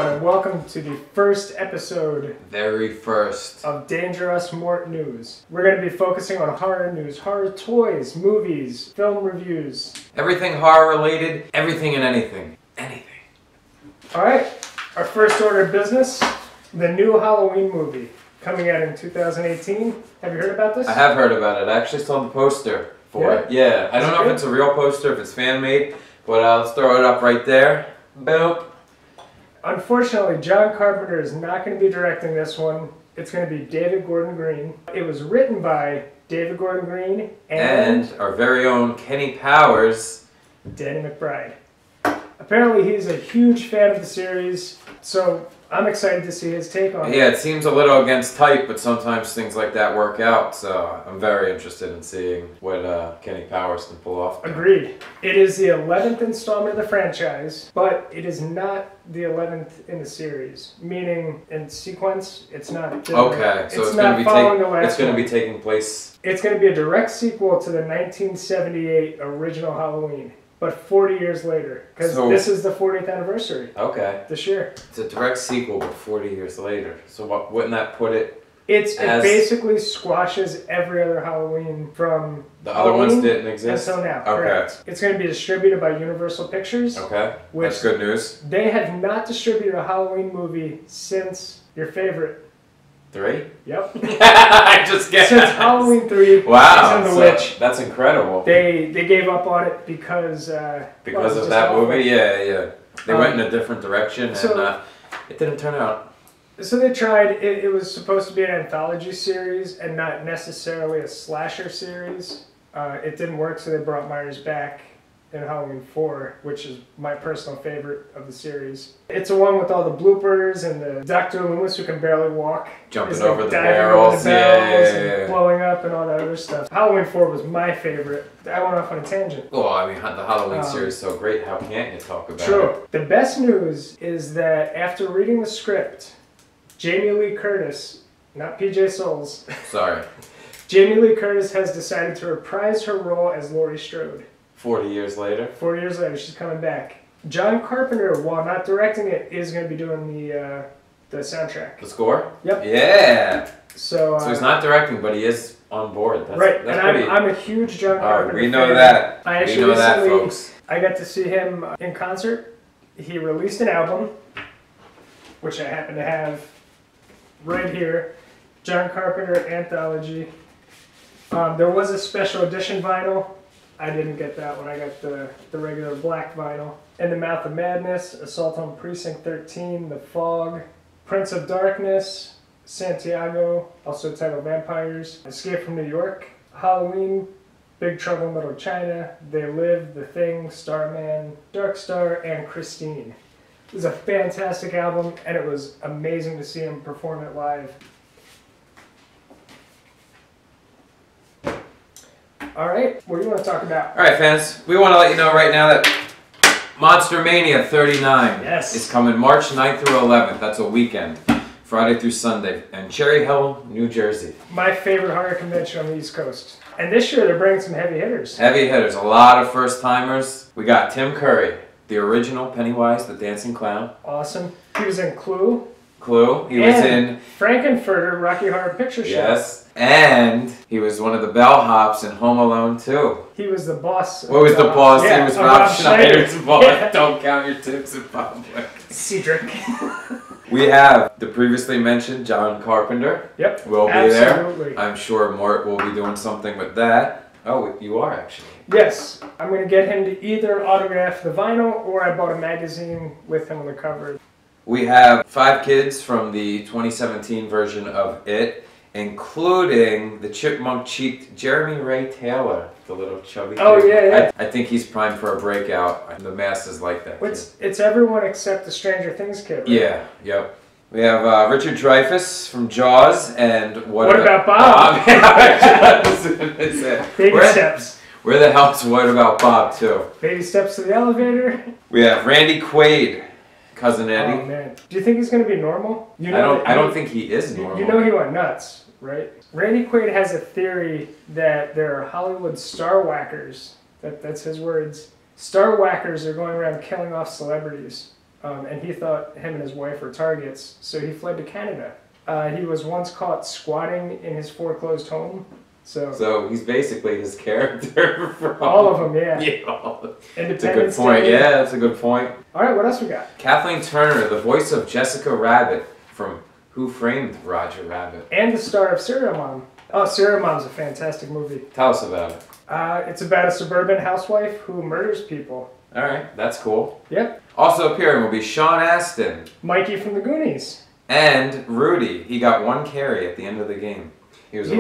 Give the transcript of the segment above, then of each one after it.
everyone, and welcome to the first episode of Dangerussmort News. We're going to be focusing on horror news, horror toys, movies, film reviews. Everything horror related, everything and anything. Anything. Alright, our first order of business, the new Halloween movie coming out in 2018. Have you heard about this? I have heard about it. I actually saw the poster for it. Yeah, I don't know if it's a real poster, if it's fan made, but let's throw it up right there. Boop. Unfortunately, John Carpenter is not going to be directing this one. It's going to be David Gordon Green. It was written by David Gordon Green and our very own Kenny Powers. Danny McBride. Apparently he's a huge fan of the series, so I'm excited to see his take on it. Yeah, it seems a little against type, but sometimes things like that work out, so I'm very interested in seeing what Kenny Powers can pull off. Agreed. It is the 11th installment of the franchise, but it is not the 11th in the series, meaning in sequence, it's not. Okay, so it's going to be taking place. It's going to be a direct sequel to the 1978 original Halloween. But 40 years later, because this is the 40th anniversary. Okay. This year. It's a direct sequel, but 40 years later. So wouldn't that put it? It basically squashes every other Halloween from the other ones didn't exist until now. Okay. Correct. It's going to be distributed by Universal Pictures. Okay. That's good news. They have not distributed a Halloween movie since your favorite. 3? Yep. I just guessed. Since Halloween 3. Wow. The Witch. That's incredible. They gave up on it because of that movie. Yeah. They went in a different direction, and it didn't turn out. So they tried. It was supposed to be an anthology series and not necessarily a slasher series. It didn't work, so they brought Myers back in Halloween 4, which is my personal favorite of the series. It's the one with all the bloopers and the Dr. Loomis who can barely walk. Jumping over the barrels, and blowing up and all that other stuff. Halloween 4 was my favorite. I went off on a tangent. Well, I mean, the Halloween series is so great, how can't you talk about it? True. The best news is that after reading the script, Jamie Lee Curtis, not PJ Souls. Sorry. Jamie Lee Curtis has decided to reprise her role as Laurie Strode. 40 years later? 40 years later, she's coming back. John Carpenter, while not directing it, is going to be doing the soundtrack. The score? Yep. Yeah! So he's not directing, but he is on board. That's I'm a huge John Carpenter we know fan. that. We know that, folks. I got to see him in concert. He released an album, which I happen to have right here. John Carpenter Anthology. There was a special edition vinyl. I didn't get that one. I got the regular black vinyl. In the Mouth of Madness, Assault on Precinct 13, The Fog, Prince of Darkness, Santiago, also titled Vampires, Escape from New York, Halloween, Big Trouble in Little China, They Live, The Thing, Starman, Dark Star, and Christine. It was a fantastic album, and it was amazing to see him perform it live. Alright, what do you want to talk about? Alright, fans, we want to let you know right now that Monstermania 39 is coming March 9th through 11th. That's a weekend. Friday through Sunday. In Cherry Hill, New Jersey. My favorite horror convention on the East Coast. And this year they're bringing some heavy hitters. Heavy hitters. A lot of first-timers. We got Tim Curry, the original Pennywise, the Dancing Clown. Awesome. He was in Clue. He was in Frankenfurter, Rocky Horror Picture Show. Yes. And he was one of the bellhops in Home Alone 2. He was the boss. What was the boss? Yeah, he was Rob Schneider's boss. Yeah. Don't count your tips in public. Cedric. We have the previously mentioned John Carpenter. Yep. Will be there. I'm sure Mort will be doing something with that. Oh, you are actually. Yes. I'm going to get him to either autograph the vinyl or I bought a magazine with him on the cover. We have 5 kids from the 2017 version of It, including the chipmunk-cheeked Jeremy Ray Taylor, the little chubby kid. Oh, yeah. I think he's primed for a breakout. The masses like that kid. It's everyone except the Stranger Things kid, right? Yeah, yep. We have Richard Dreyfuss from Jaws and What About Bob? Baby Steps. Where the hell's What About Bob, too? Baby Steps to the Elevator. We have Randy Quaid. Cousin Eddie. Oh man, do you think he's going to be normal? I don't think he is normal. You know he went nuts, right? Randy Quaid has a theory that there are Hollywood star whackers. That's his words. Star whackers are going around killing off celebrities. and he thought him and his wife were targets, so he fled to Canada. He was once caught squatting in his foreclosed home. So he's basically his character from all of them, yeah. That's a good point. Yeah, that's a good point. All right, what else we got? Kathleen Turner, the voice of Jessica Rabbit from Who Framed Roger Rabbit, and the star of Serial Mom. Oh, Serial Mom's a fantastic movie. Tell us about it. It's about a suburban housewife who murders people. All right, that's cool. Yep. Also appearing will be Sean Astin, Mikey from the Goonies, and Rudy. He got one carry at the end of the game. He's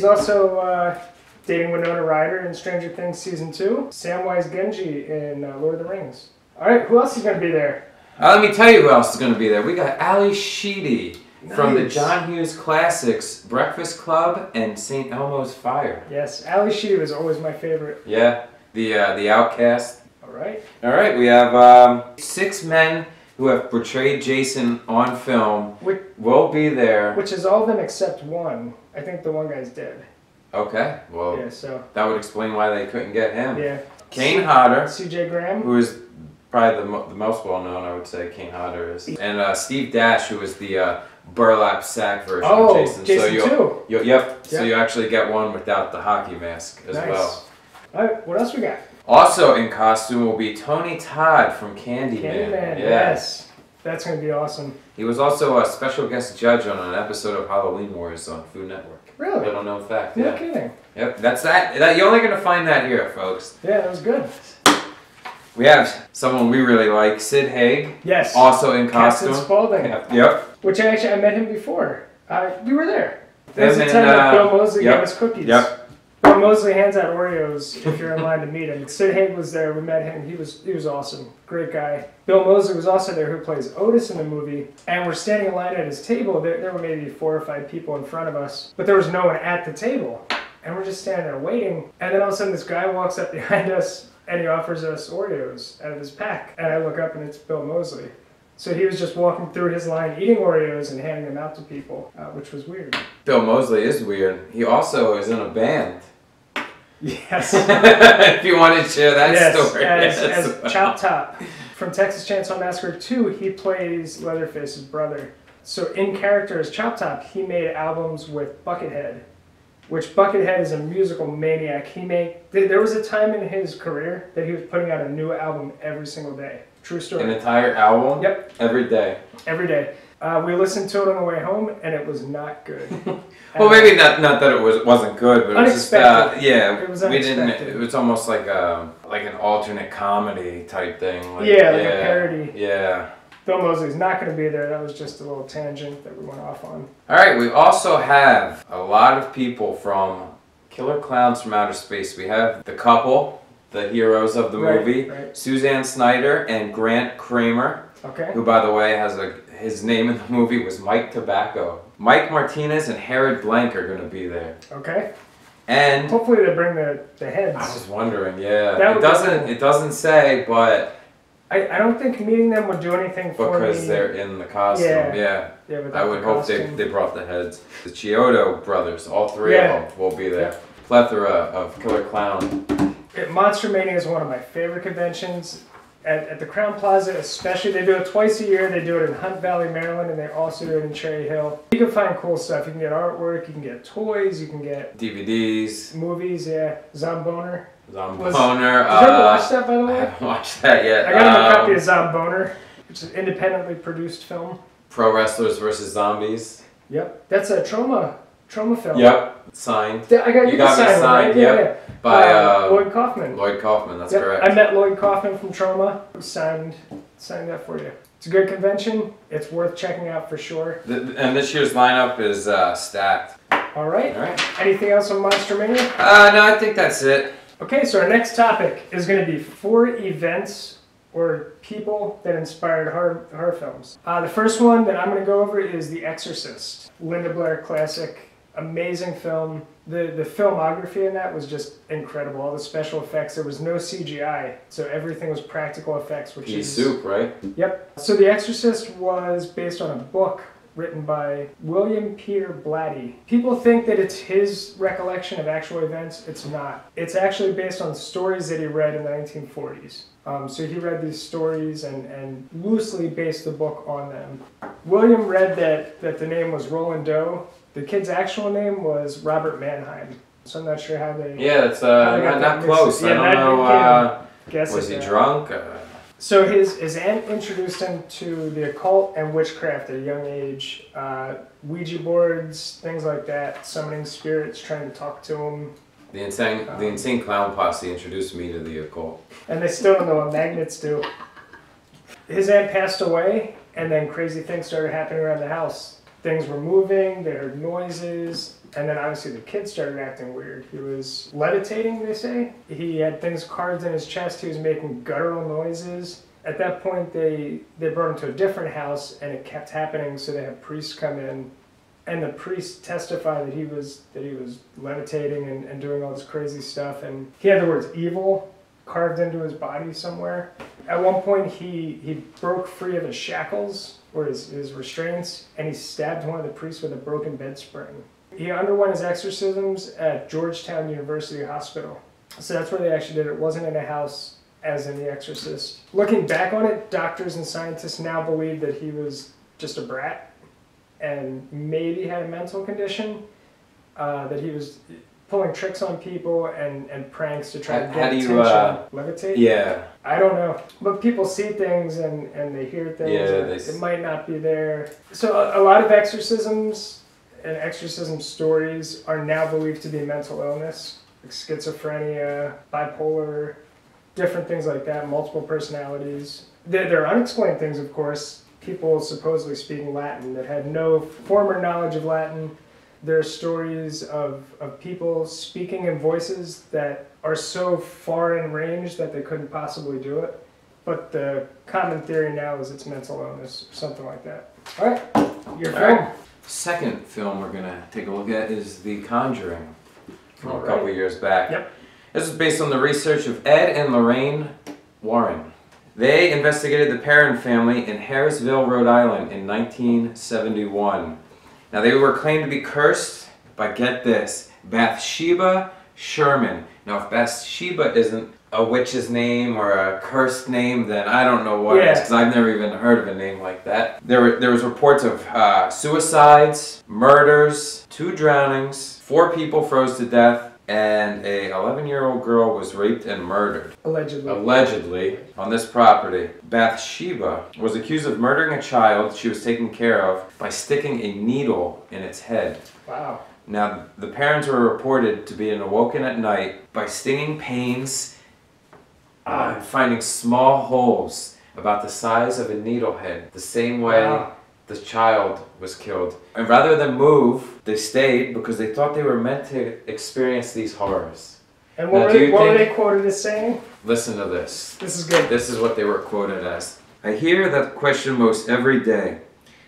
also dating Winona Ryder in Stranger Things Season 2. Samwise Gamgee in Lord of the Rings. All right, who else is going to be there? Let me tell you who else is going to be there. We got Ali Sheedy from the John Hughes classics Breakfast Club and St. Elmo's Fire. Yes, Ali Sheedy was always my favorite. Yeah, the Outcast. All right. All right, we have 6 men who have portrayed Jason on film will be there. Which is all of them except one. I think the one guy's dead. Okay, well, yeah, so that would explain why they couldn't get him. Yeah. Kane Hodder. CJ Graham. Who is probably the most well-known, I would say, Kane Hodder is. And Steve Dash, who is the burlap sack version of Jason. Jason so yep, so you actually get one without the hockey mask as well. All right, what else we got? Also in costume will be Tony Todd from Candyman. Candyman, yes. That's going to be awesome. He was also a special guest judge on an episode of Halloween Wars on Food Network. Really? Little known fact. No kidding. Yep, that's that. You're only going to find that here, folks. Yeah, that was good. We have someone we really like, Sid Haig. Yes. Also in costume. Captain Spaulding. Yep. Which I met him before. We were there. There's a time that Bill Moseley gave us cookies. Yep. Bill Moseley hands out Oreos if you're in line to meet him. Sid Haig was there. We met him. He was awesome. Great guy. Bill Moseley was also there, who plays Otis in the movie. And we're standing in line at his table. There were maybe 4 or 5 people in front of us, but there was no one at the table. And we're just standing there waiting. And then all of a sudden this guy walks up behind us and he offers us Oreos out of his pack. And I look up and it's Bill Moseley. So he was just walking through his line eating Oreos and handing them out to people, which was weird. Bill Moseley is weird. He also is in a band. Yes. If you want to share that story. As Chop Top. From Texas Chainsaw Massacre 2, he plays Leatherface's brother. So in character as Chop Top, he made albums with Buckethead, which Buckethead is a musical maniac. There was a time in his career that he was putting out a new album every single day. True story. An entire album? Yep. Every day? Every day. We listened to it on the way home, and it was not good. Well, maybe not that it wasn't good, but unexpected. It was unexpected. It was almost like an alternate comedy type thing. Like a parody. Yeah. Bill Moseley's not going to be there. That was just a little tangent that we went off on. All right, we also have a lot of people from Killer Clowns from Outer Space. We have the couple, the heroes of the movie, Suzanne Snyder and Grant Kramer. Okay. Who, by the way, his name in the movie was Mike Tobacco. Mike Martinez and Herod Blank are going to be there. Okay. And hopefully they bring the heads. I was wondering, yeah. It doesn't say, but I don't think meeting them would do anything for me. Because they're in the costume, yeah. I would hope they brought the heads. The Chiodo brothers, all 3 of them will be there. Plethora of Killer Clown. Monstermania is one of my favorite conventions. At the Crown Plaza especially, they do it twice a year. They do it in Hunt Valley, Maryland, and they also do it in Cherry Hill. You can find cool stuff. You can get artwork, you can get toys, you can get DVDs. Movies, Zomboner. Did you ever watch that, by the way? I haven't watched that yet. I got him a copy of Zomboner, which is an independently produced film. Pro Wrestlers vs. Zombies. Yep. That's a trauma film. Yep. Signed. I got you got me signed, right? Yep. By Lloyd Kaufman. Lloyd Kaufman, that's correct. I met Lloyd Kaufman from Trauma. Signed that for you. It's a good convention. It's worth checking out for sure. And this year's lineup is stacked. All right. Anything else on Monstermania? No, I think that's it. Okay, so our next topic is going to be 4 events or people that inspired horror films. The first one that I'm going to go over is The Exorcist. Linda Blair classic. Amazing film. The filmography in that was just incredible. All the special effects. There was no CGI, so everything was practical effects. Which is soup, right? Yep. So The Exorcist was based on a book written by William Peter Blatty. People think that it's his recollection of actual events. It's not. It's actually based on stories that he read in the 1940s. So he read these stories and loosely based the book on them. William read that the name was Roland Doe. The kid's actual name was Robert Mannheim. So I'm not sure how they... Yeah, it's not close. Yeah, I don't know. Guess was he drunk? So his aunt introduced him to the occult and witchcraft at a young age. Ouija boards, things like that, summoning spirits, trying to talk to him. The insane clown posse introduced me to the occult. And they still don't know what magnets do. His aunt passed away, and then crazy things started happening around the house. Things were moving, they heard noises, and then obviously the kid started acting weird. He was levitating, they say. He had things carved in his chest, he was making guttural noises. At that point, they brought him to a different house, and it kept happening, so they had priests come in. And the priest testified that he was levitating and doing all this crazy stuff, and he had the words evil carved into his body somewhere. At one point, he broke free of his shackles, or his restraints, and he stabbed one of the priests with a broken bed spring. He underwent his exorcisms at Georgetown University Hospital. So that's where they actually did it. It wasn't in a house as in The Exorcist. Looking back on it, doctors and scientists now believe that he was just a brat and maybe had a mental condition, that he was pulling tricks on people and pranks to try to get attention. Levitate? Yeah. I don't know. But people see things and they hear things. Yeah, it might not be there. So a lot of exorcisms and exorcism stories are now believed to be mental illness, like schizophrenia, bipolar, different things like that, multiple personalities. They're unexplained things, of course. People supposedly speaking Latin that had no former knowledge of Latin. There are stories of people speaking in voices that are so far in range that they couldn't possibly do it. But the common theory now is it's mental illness, or something like that. All right, your film. Right. Second film we're gonna take a look at is The Conjuring from a couple years back. Yep. This is based on the research of Ed and Lorraine Warren. They investigated the Perron family in Harrisville, Rhode Island in 1971. Now they were claimed to be cursed by, get this, Bathsheba Sherman. Now if Bathsheba isn't a witch's name or a cursed name, then I don't know what is, because I've never even heard of a name like that. There was reports of suicides, murders, 2 drownings, 4 people froze to death, and a 11-year-old girl was raped and murdered. Allegedly on this property. Bathsheba was accused of murdering a child she was taking care of by sticking a needle in its head. Wow. Now, the parents were reported to be awoken at night by stinging pains and finding small holes about the size of a needlehead, the same way the child was killed. And rather than move, they stayed because they thought they were meant to experience these horrors. And what were they quoted as saying? Listen to this. This is good. This is what they were quoted as. I hear that question most every day.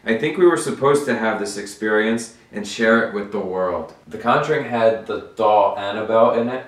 I think we were supposed to have this experience and share it with the world. The Conjuring had the doll Annabelle in it.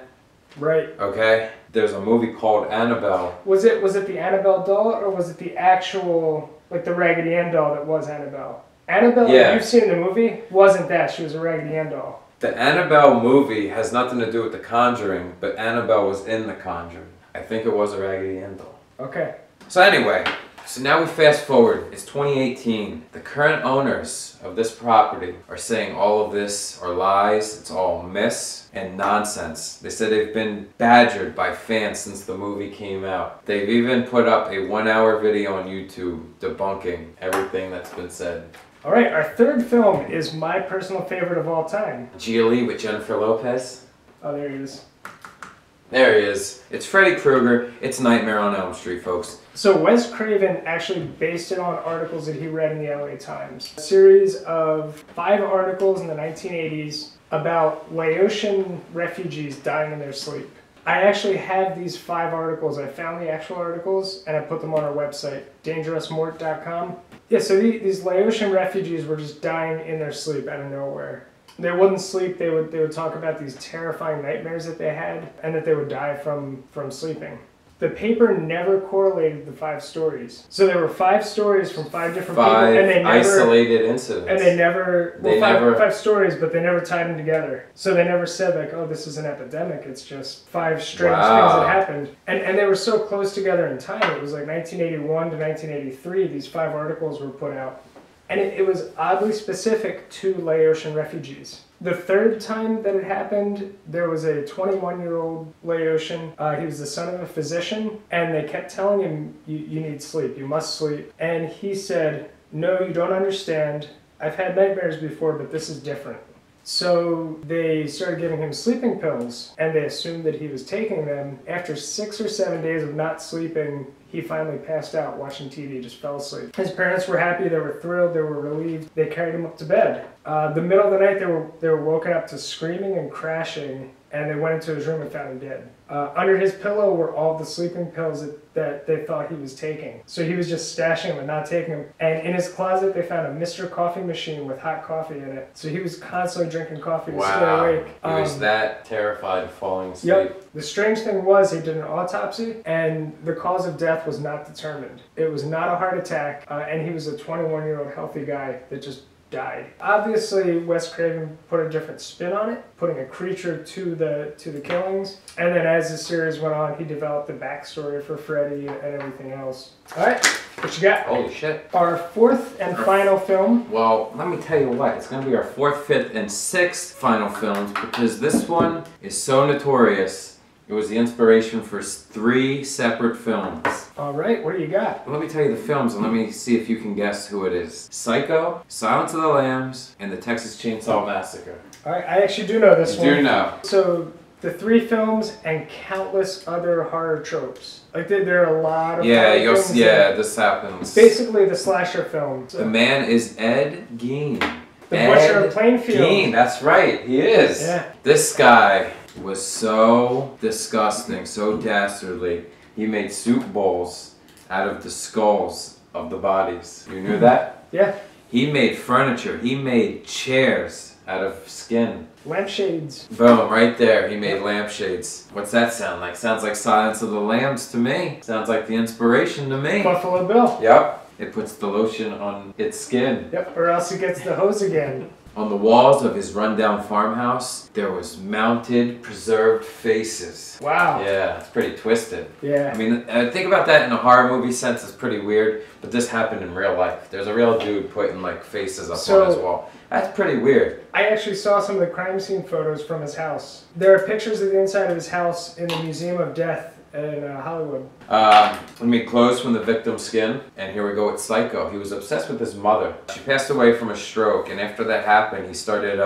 Right. Okay? There's a movie called Annabelle. Was it the Annabelle doll, or was it the actual, like the Raggedy Ann doll that was Annabelle? Annabelle, that you've seen in the movie, wasn't that. She was a Raggedy Ann doll. The Annabelle movie has nothing to do with The Conjuring, but Annabelle was in The Conjuring. I think it was a Raggedy Ann doll. Okay. So anyway, so now we fast forward. It's 2018. The current owners of this property are saying all of this are lies. It's all myths and nonsense. They said they've been badgered by fans since the movie came out. They've even put up a 1-hour video on YouTube debunking everything that's been said. All right, our third film is my personal favorite of all time. Gigli with Jennifer Lopez. Oh, there he is. There he is. It's Freddy Krueger. It's Nightmare on Elm Street, folks. So Wes Craven actually based it on articles that he read in the LA Times. A series of 5 articles in the 1980s about Laotian refugees dying in their sleep. I actually have these 5 articles. I found the actual articles and I put them on our website, dangerussmort.com. Yeah, so these Laotian refugees were just dying in their sleep out of nowhere. They wouldn't sleep. They would talk about these terrifying nightmares that they had and that they would die from sleeping. The paper never correlated the 5 stories. So there were 5 stories from 5 different people, and they never isolated incidents. And they never They well, never 5 stories, but they never tied them together. So they never said like, oh, this is an epidemic. It's just 5 strange things that happened, and they were so close together in time. It was like 1981 to 1983. These 5 articles were put out, and it was oddly specific to Laotian refugees. The 3rd time that it happened, there was a 21-year-old Laotian. He was the son of a physician, and they kept telling him, you need sleep, you must sleep. And he said, no, you don't understand. I've had nightmares before, but this is different. So they started giving him sleeping pills, and they assumed that he was taking them. After 6 or 7 days of not sleeping, he finally passed out watching TV, just fell asleep. His parents were happy, they were thrilled, they were relieved. They carried him up to bed. The middle of the night, they were woken up to screaming and crashing, and they went into his room and found him dead. Under his pillow were all the sleeping pills that they thought he was taking. So he was just stashing them and not taking them. And in his closet, they found a Mr. Coffee machine with hot coffee in it. So he was constantly drinking coffee to stay awake. He was that terrified of falling asleep. Yep. The strange thing was he did an autopsy, and the cause of death was not determined. It was not a heart attack, and he was a 21-year-old healthy guy that just died. Obviously, Wes Craven put a different spin on it, putting a creature to the killings. And then as the series went on, he developed the backstory for Freddy and everything else. All right, what you got? Holy shit. Our 4th and final film. Well, let me tell you what, it's going to be our 4th, 5th, and 6th final films, because this one is so notorious. It was the inspiration for 3 separate films. All right, what do you got? Let me tell you the films, and let me see if you can guess who it is. Psycho, Silence of the Lambs, and the Texas Chainsaw Massacre. All right, I actually do know this one. You do know. So the 3 films and countless other horror tropes. Like there are a lot of this happens. Basically the slasher film. So. The man is Ed Gein. The Butcher of Plainfield. Gein, that's right, he is. Yeah. This guy was so disgusting, so dastardly. He made soup bowls out of the skulls of the bodies. You knew that? Yeah. He made furniture. He made chairs out of skin. Lampshades. Boom, right there. He made lampshades. What's that sound like? Sounds like Silence of the Lambs to me. Sounds like the inspiration to me. Buffalo Bill. Yep. It puts the lotion on its skin. Yep, or else it gets the hose again. On the walls of his rundown farmhouse, there was mounted, preserved faces. Wow. Yeah, it's pretty twisted. Yeah. I mean, think about that in a horror movie sense, it's pretty weird, but this happened in real life. There's a real dude putting like faces up on his wall. That's pretty weird. I actually saw some of the crime scene photos from his house. There are pictures of the inside of his house in the Museum of Death in Hollywood. Let me close from the victim's skin, and here we go with Psycho. He was obsessed with his mother. She passed away from a stroke, and after that happened, he started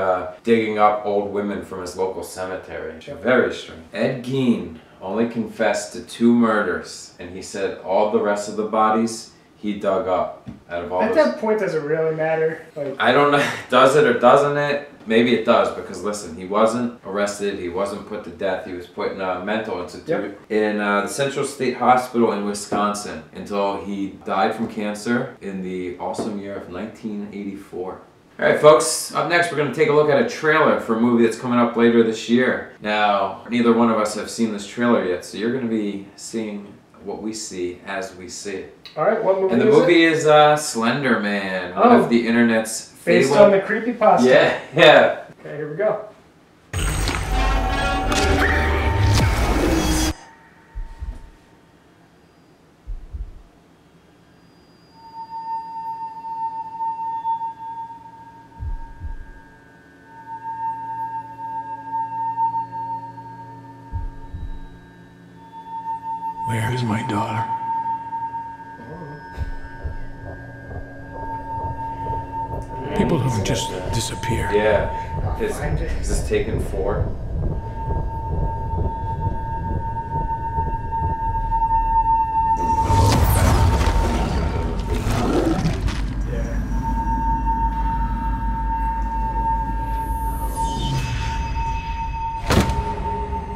digging up old women from his local cemetery. Very strange. Ed Gein only confessed to 2 murders, and he said all the rest of the bodies he dug up out of all At that point, does it really matter? Like, I don't know, does it or doesn't it? Maybe it does, because listen, he wasn't arrested, he wasn't put to death, he was put in a mental institute in the Central State Hospital in Wisconsin until he died from cancer in the awesome year of 1984. Alright folks, up next we're going to take a look at a trailer for a movie that's coming up later this year. Now, neither one of us have seen this trailer yet, so you're going to be seeing what we see as we see it. Alright, what movie is it? And the movie is Slenderman, one of the internet's based on the creepypasta. Yeah. Okay, here we go. Where is my daughter? People don't just disappear. Yeah. Is this Taken 4?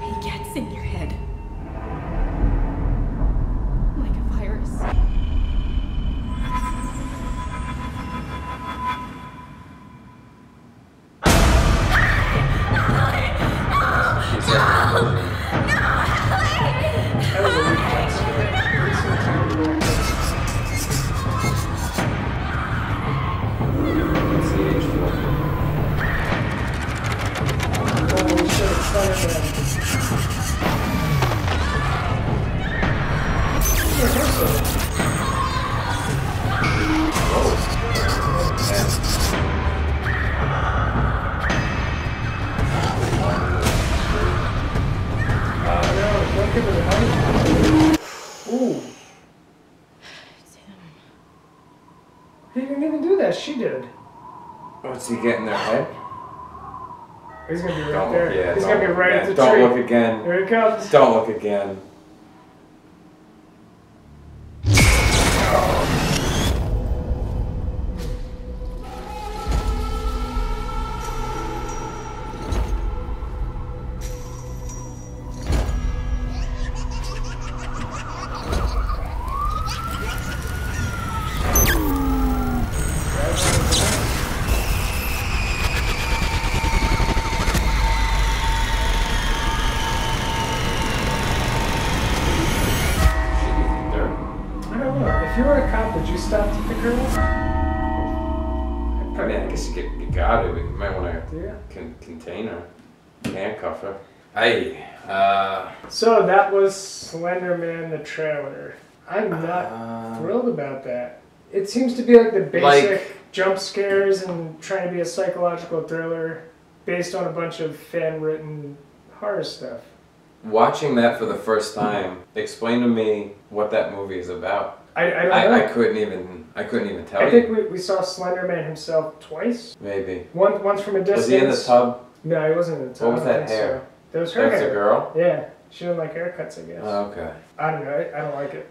He gets in your head. Like a virus. Ooh. He didn't even do that. She did. What's he getting their head? He's gonna be right Don't there. look, yeah, He's gonna be right at the don't tree. Don't look again. Here he comes. Don't look again. If you were a cop, would you stop to pick her up? I mean, I guess you got it. You might want to Yeah. contain her, handcuff her. Hey, So that was Slenderman the trailer. I'm not thrilled about that. It seems to be like the basic jump scares and trying to be a psychological thriller based on a bunch of fan-written horror stuff. watching that for the first time, explain to me what that movie is about. I don't know. I couldn't even tell you. I think we saw Slenderman himself twice. Maybe. Once from a distance. Was he in the tub? No, he wasn't in the tub. What was I don't that think hair? So. That was her That's hair. a girl? Yeah. She didn't like haircuts, I guess. Oh, okay. I don't know. I don't like it.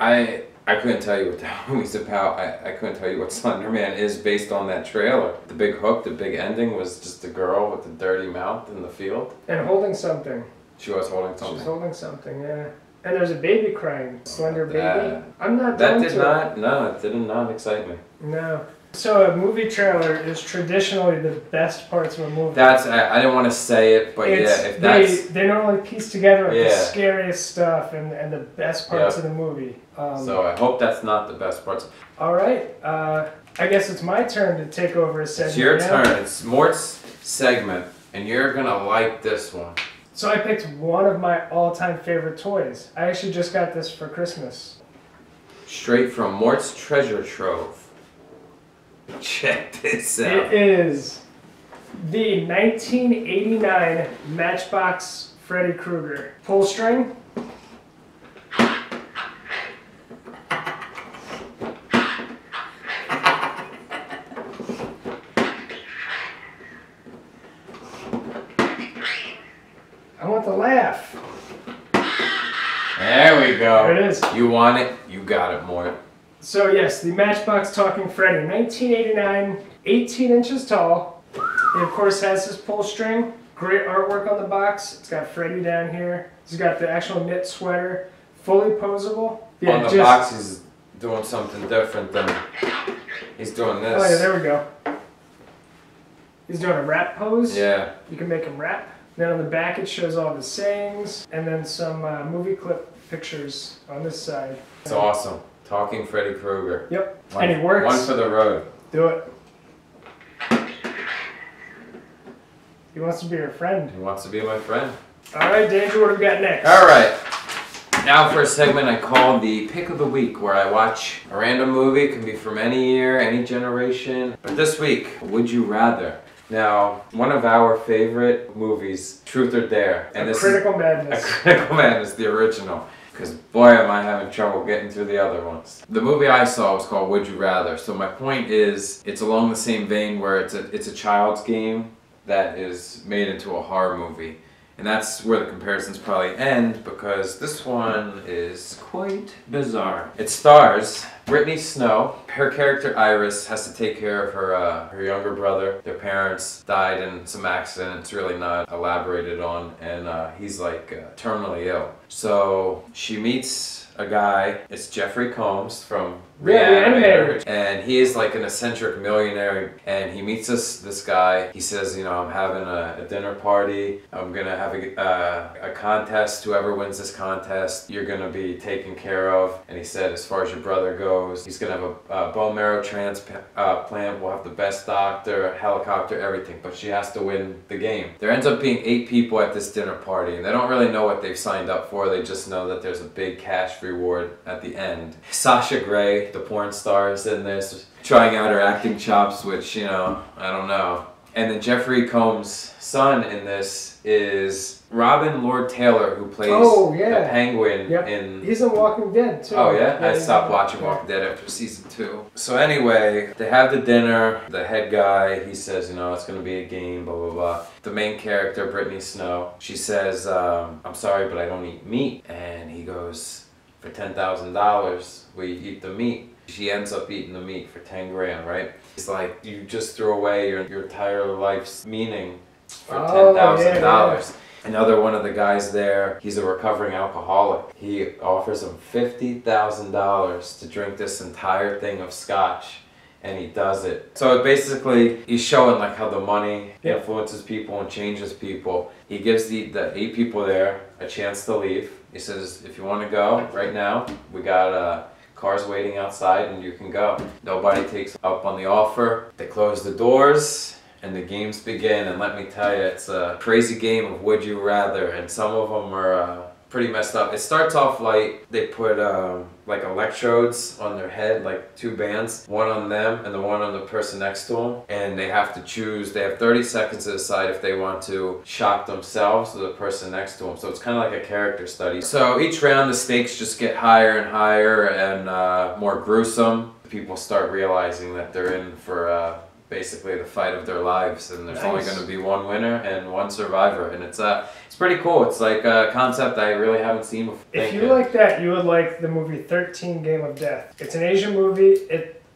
I couldn't tell you what that movie's about. I couldn't tell you what Slenderman is based on that trailer. The big hook, the big ending was just a girl with a dirty mouth in the field. And holding something. She was holding something. She's holding something, yeah. And there's a baby crying. Slender baby. That- I'm not That drawn did to not, no, it did not excite me. it. No. So a movie trailer is traditionally the best parts of a movie. That's, I didn't want to say it, but It's- yeah, if that's... they normally piece together like the Yeah. scariest stuff and the best parts of the movie. So I hope that's not the best parts. All right. I guess it's my turn to take over a segment. It's your now. turn. It's Mort's segment, and you're gonna like this one. So I picked one of my all-time favorite toys. I actually just got this for Christmas. Straight from Mort's treasure trove. Check this out. It is the 1989 Matchbox Freddy Krueger pull string. I want the laugh. There we go. There it is. You want it, you got it, Mort. So yes, the Matchbox Talking Freddy, 1989, 18 inches tall. It of course has this pull string. Great artwork on the box. It's got Freddy down here. He's got the actual knit sweater, fully posable. Yeah, On the box, he's doing something different than he's doing this. Oh yeah, there we go. He's doing a rap pose. Yeah. You can make him rap. Then on the back it shows all the sayings, and then some movie clip pictures on this side. It's awesome. Talking Freddy Krueger. Yep. One, And he works. One for the road. Do it. He wants to be your friend. He wants to be my friend. All right, Danger, what do we got next? All right. Now for a segment I call the Pick of the Week, where I watch a random movie. It can be from any year, any generation. But this week, Would You Rather? Now, one of our favorite movies, Truth or Dare. And Critical Madness. A Critical Madness, the original. Because boy am I having trouble getting through the other ones. The movie I saw was called Would You Rather. So my point is, it's along the same vein where it's a child's game that is made into a horror movie. And that's where the comparisons probably end, because this one is quite bizarre. It stars Brittany Snow. Her character Iris has to take care of her younger brother. Their parents died in some accident. It's really not elaborated on, and he's like terminally ill. So she meets a guy. It's Jeffrey Combs from Reanimator. And he is like an eccentric millionaire, and he meets this guy. He says, you know, I'm having a dinner party. I'm gonna have a contest. Whoever wins this contest, you're gonna be taken care of. And he said, as far as your brother goes, he's gonna have a bone marrow transplant. We'll have the best doctor, helicopter, everything. But she has to win the game. There ends up being 8 people at this dinner party, and they don't really know what they've signed up for. They just know that there's a big cash reward at the end. Sasha Grey, the porn star, is in this, trying out her acting chops, which, you know, I don't know. And then Jeffrey Combs' son in this is Robin Lord Taylor, who plays the Penguin in... He's in Walking Dead, too. Oh, yeah? I stopped watching Walking Dead after season 2. So anyway, they have the dinner. The head guy, he says, you know, it's going to be a game, blah, blah, blah. The main character, Brittany Snow, she says, I'm sorry, but I don't eat meat. And he goes, for $10,000, we eat the meat. She ends up eating the meat for 10 grand, right? It's like, you just threw away your entire life's meaning for $10,000. Another one of the guys there, he's a recovering alcoholic. He offers him $50,000 to drink this entire thing of scotch, and he does it. So basically, he's showing like how the money influences people and changes people. He gives the 8 people there a chance to leave. He says, if you want to go right now, we got cars waiting outside and you can go. Nobody takes up on the offer. They close the doors and the games begin, and let me tell you, it's a crazy game of would you rather, and some of them are pretty messed up. It starts off light. They put like electrodes on their head, like 2 bands, one on them and the one on the person next to them, and they have to choose. They have 30 seconds to decide if they want to shock themselves or the person next to them. So it's kind of like a character study. So each round the stakes just get higher and higher and more gruesome. People start realizing that they're in for basically the fight of their lives, and there's only going to be one winner and one survivor, and it's pretty cool. It's like a concept I really haven't seen before. If you like that, you would like the movie 13 Game of Death. It's an Asian movie.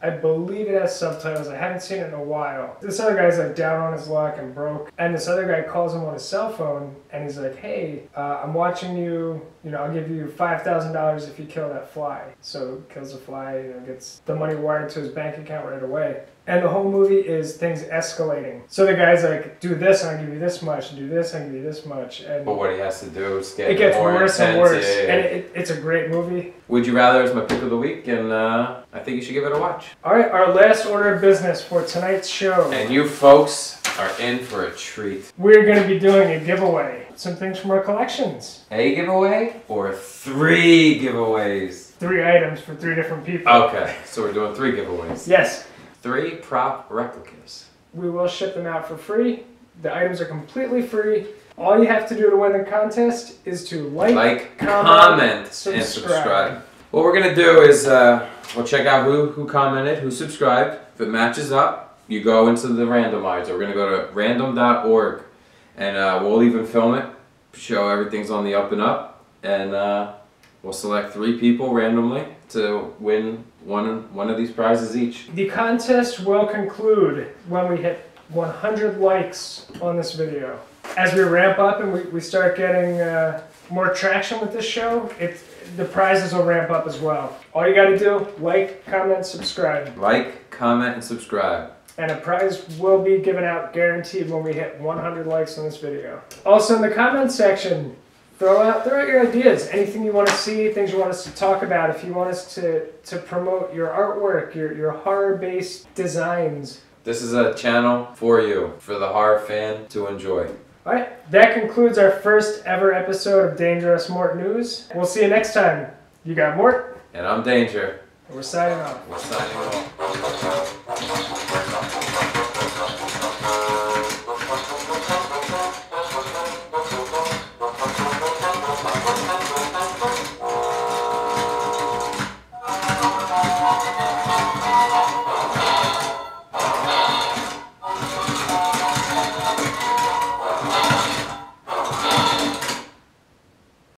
I believe it has subtitles. I haven't seen it in a while. This other guy's like down on his luck and broke, and this other guy calls him on his cell phone, and he's like, hey, I'm watching you, you know, I'll give you $5,000 if you kill that fly. So he kills the fly, you know, gets the money wired to his bank account right away. And the whole movie is things escalating. So the guy's like, do this and I'll give you this much, do this and I'll give you this much. And but what he has to do is it gets more worse intense. and worse. And it's a great movie. Would You Rather is my pick of the week, and I think you should give it a watch. Alright, our last order of business for tonight's show. And you folks are in for a treat. We're going to be doing a giveaway. Some things from our collections. A giveaway or 3 giveaways? 3 items for 3 different people. Okay, so we're doing 3 giveaways. Yes. 3 prop replicas. We will ship them out for free. The items are completely free. All you have to do to win the contest is to like, comment, and subscribe. What we're going to do is we'll check out who commented, who subscribed. If it matches up, you go into the randomizer. We're going to go to random.org, and we'll even film it, show everything's on the up and up, and we'll select 3 people randomly to win one of these prizes each. The contest will conclude when we hit 100 likes on this video. As we ramp up and we start getting more traction with this show, the prizes will ramp up as well. All you gotta do, like, comment, subscribe. Like, comment, and subscribe. And a prize will be given out guaranteed when we hit 100 likes on this video. Also in the comment section, throw out your ideas. Anything you want to see, things you want us to talk about. If you want us to promote your artwork, your horror-based designs. This is a channel for you, for the horror fan to enjoy. Alright, that concludes our first ever episode of Dangerussmort News. We'll see you next time. You got Mort. And I'm Danger. And we're signing off. We're signing off.